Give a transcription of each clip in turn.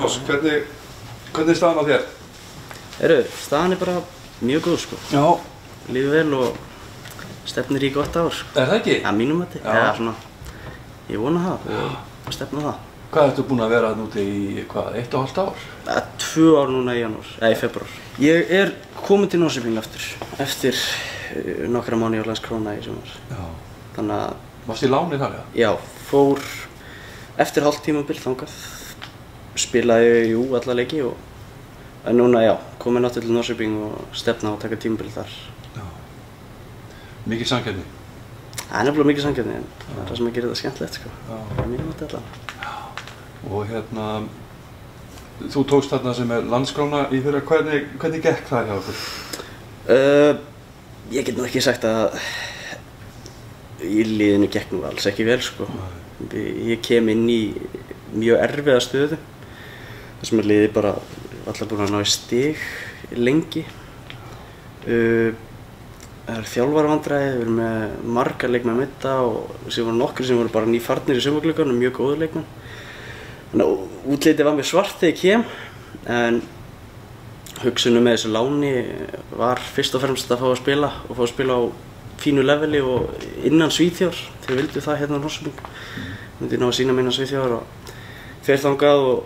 Magnús, hvernig staðan á þér? Staðan bara mjög góð sko. Já. Líður vel og stefnir í gott ár sko. Það ekki? Að mínum mati. Já, svona. Ég vona það og stefna það. Hvað ertu búinn að vera úti í, 1,5 ár? 2 ár núna í janúar, eða í febrúar. Ég komin til Norrköping eftir nokkra mánuði á Landskróna í sumar. Já. Þannig að... Varstu í láni þar, já? Já, fór eftir hálft tímabil þangað. Spilaði alla leiki og... En núna, já, komin aftur til Norrköping og stefna á að taka tímabil þar. Já. Mikið samkeppni? Það er nefnilega mikið samkeppni, en það er það sem gerir þetta skemmtilegt, sko. Já. Það mínum mati allavega. Og þú tókst þarna sem Landskróna í fyrra, hvernig gekk það hjá okkur? Ég get nú ekki sagt að í liðinu gekk nú alls ekki vel sko. Ég kem inn í mjög erfiða stöðu þar sem liðið bara allar búin að ná í stig lengi. Það þjálfarvandræði, við erum með marga leikmenn meidda og sem voru nokkrir sem voru bara nýfarnir í sumarglugganum, mjög góðir leikmenn. Þannig að útlitið var mjög svart þegar ég kem, en hugsunum með þessu láni var fyrst og fremst að fá að spila á fínu leveli og innan Svíþjóðar. Þeir vildu það hérna á Norrköping. Myndi ná að sína mig innan Svíþjóðar og fer þangað og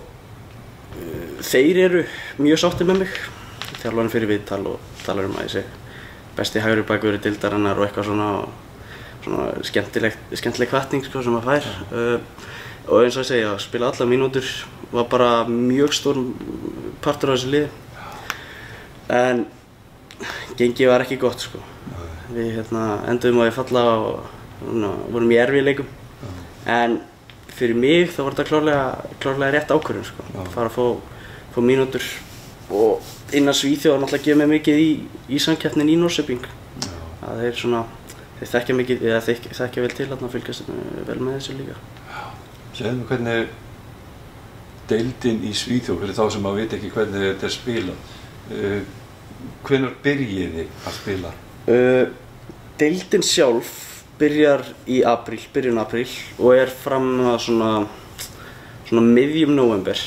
þeir eru mjög sáttir með mig. Þjálfarinn fyrir viðtal og talar að ég sé besti hægri bakvörður deildarinnar og eitthvað svona skemmtileg hvatning sko, sem maður fær. Og eins og ég segja, að spila allar mínútur var bara mjög stór partur af þessu liði. En gengið var ekki gott sko. Við enduðum á að falla og vorum í erfiðleikum. En fyrir mig þá var þetta klárlega rétt ákvörðun sko. Fara að fá mínútur og innan Svíþjóðar náttúrulega gefið mér mikið í samkeppnin í Norrköping. Að þeir þekkja vel til að fylgjast vel með þessu líka. Segðu mér hvernig deildin í Svíþjóð, fyrir þá sem maður veit ekki hvernig þetta spilað. Hvenær byrjiði að spila? Deildin sjálf byrjar í byrjun apríl og er fram að svona miðjum nóvember.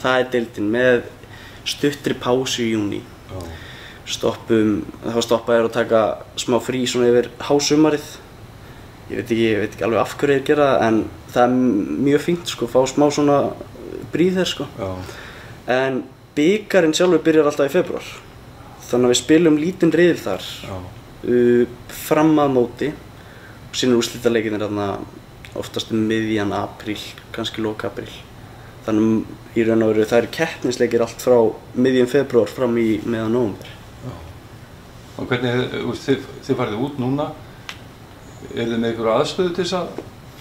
Það er deildin með stuttri pásu í júní. Þá stoppa að taka smá frí svona yfir hásumarið. Ég veit ekki alveg af hverju þeir gera það, en það er mjög fínt sko, fá smá svona bríð þér sko. En bikarinn sjálfur byrjar alltaf í febrúar. Þannig að við spilum lítinn riðil þar fram að móti. Síðan úrslitaleikirnir þarna oftast miðjan apríl, kannski lok apríl. Þannig í raun og veru það eru keppnisleikir allt frá miðjan febrúar fram í meðan nóvember. Og hvernig, þið farið út núna? Er þið með einhverju aðstöðu til þess að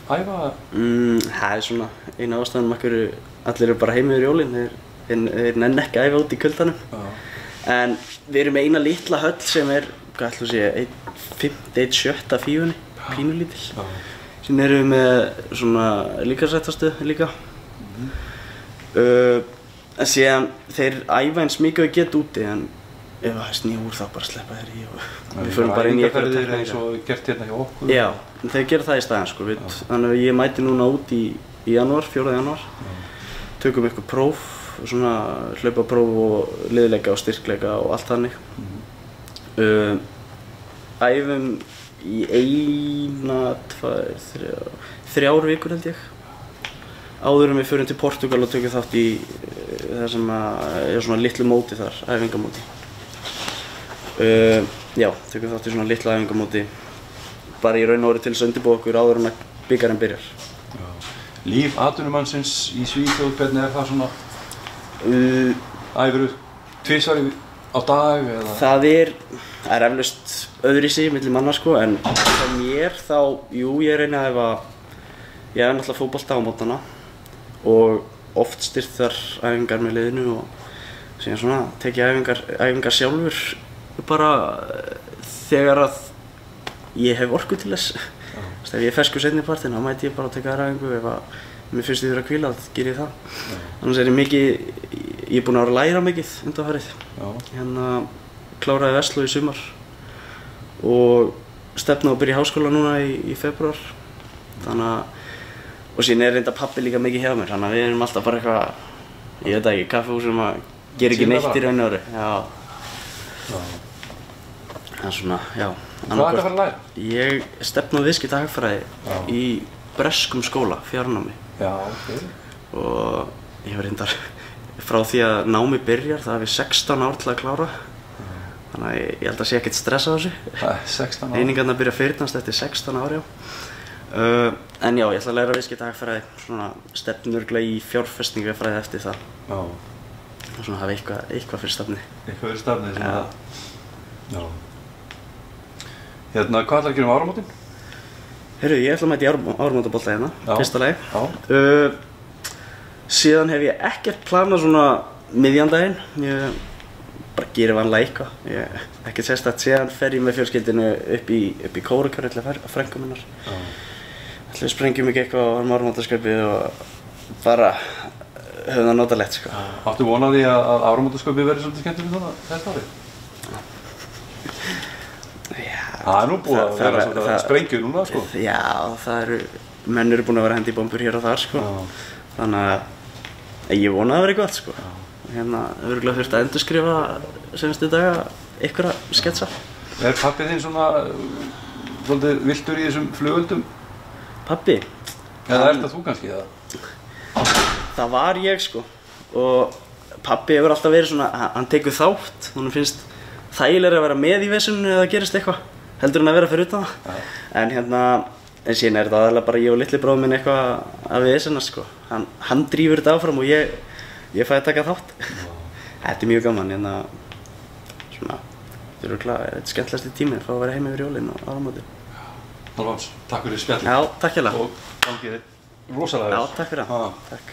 æfa? Það er svona eina ástæðan af hverju allir eru bara heim yfir jólin. Þeir nenna ekki að æfa út í kuldanum. En við erum með eina litla höll sem er, hvað ætlum að segja, 1/5 fífunni, pínulítil. Síðan erum við með svona líkamsræktarstöð líka. En síðan þeir æfa eins mikið að geta úti, en ef það er snjór þá bara sleppa þeir í og við förum bara inn í einhverja tekníka. Eins og gert hérna hjá okkur? Já, þeir gera það í staðinn sko. Þannig að ég mæti núna út í janúar, 4. janúar. Tökum eitthvað próf, svona hlaupapróf og liðleika og styrkleika og allt þannig. Æfum í 1, 2, 3 vikur held ég. Áður en við förum til Portúgal og tökum þátt í það sem er svona litlu móti þar, æfingamóti. Já, tökum þátt í svona litlu æfingamóti bara í raun og veru til þess að undirbúa okkur áður en að bikarinn byrjar. Líf atvinnumannsins í Svíþjóð, hvernig er það svona? Æfirðu 2 á dag eða? Það er eflaust öðruvísi milli manna sko, en hjá mér þá, ég reyni að æfa, ég æfa náttúrulega fótbolta á mótnana og oft styrktar æfingar með liðinu og síðan svona tek ég æfingar sjálfur bara þegar að ég hef orku til þess. Ef ég er ferskur seinni partinn þá mæti ég bara að taka þær æfingu, ef mér finnst ég þurfa að hvíla þá ger ég það. Annars er ég búinn að læra mikið undanfarið. Kláraði Versló í sumar og stefna að byrja í háskóla núna í febrúar. Og síðan er reynda pabbi líka mikið hjá mér, þannig að við erum alltaf bara eitthvað Ég veit ekki, kaffihús sem að gera ekki neitt í raun og veru. Já. Það svona, já. Hvað ætti að fara að læra? Ég stefni á viðskiptahagfræði í breskum skóla, fjarnámi. Já, ok. Og ég hef reyndar frá því að námi byrjar, það hef ég 16 ár til að klára. Þannig að ég held að sé ekkert stress á þessu. 16 ár? Einingarnar byrja að fyrnast eftir 16 ár, já. En já, ég ætla að læra viðskiptahagfræði, svona stefni örugglega í fjárfestingafræði eftir það. Já. Og svona hafa eitthvað fyrir stefni. Eitthvað fyrir stefni sem að... Já. Hérna, hvað ætlar að gera um áramótin? Heyrðu, ég ætla að mæta í áramótabolta hérna, fyrsta lagi. Já. Síðan hef ég ekkert planað svona miðjandaginn. Ég bara gerir vanlega eitthvað. Ekkert sérstakt. Síðan fer ég með fjölskyldinu upp í Kórakörðu til frænku minnar. Ætla við sprengjum ekki eitthvað á áramótaskaupið og bara höfum það notalegt, sko. Áttu von á því að áramótaskaupið verði svolítið skemmtileg svona þetta árið? Það er nú búið að vera svona sprengju núna, sko. Já, menn eru búin að vera að hendi í bombur hér og þar, sko. Þannig að ég vona að það verði gott, sko. Hérna, örugglega þurft að endurskrifa senastu daga einhverja sketsa. Er pappið þinn svona svolítið villtur í þessum flugöldum? Pabbi? Eða er þetta þú kannski, eða? Það var ég, sko. Og pabbi hefur alltaf verið svona, hann tekur þátt. Honum finnst þægilega að vera með í vesuninu eða gerist eitthvað. Heldur hann að vera fyrir utan það. En hérna, en síðan er þetta aðalega bara ég og litli bróðir minn eitthvað að vesuna, sko. Hann drífur þetta áfram og ég fæ að taka þátt. Þetta er mjög gaman, hérna, svona, þetta er skemmtilegasti tími að fá að vera heim yfir jólin og áramótin. Alvans, takk fyrir spjallið. Já, takk hérna. Og gangið þið rosalega vel. Já, takk fyrir það. Takk.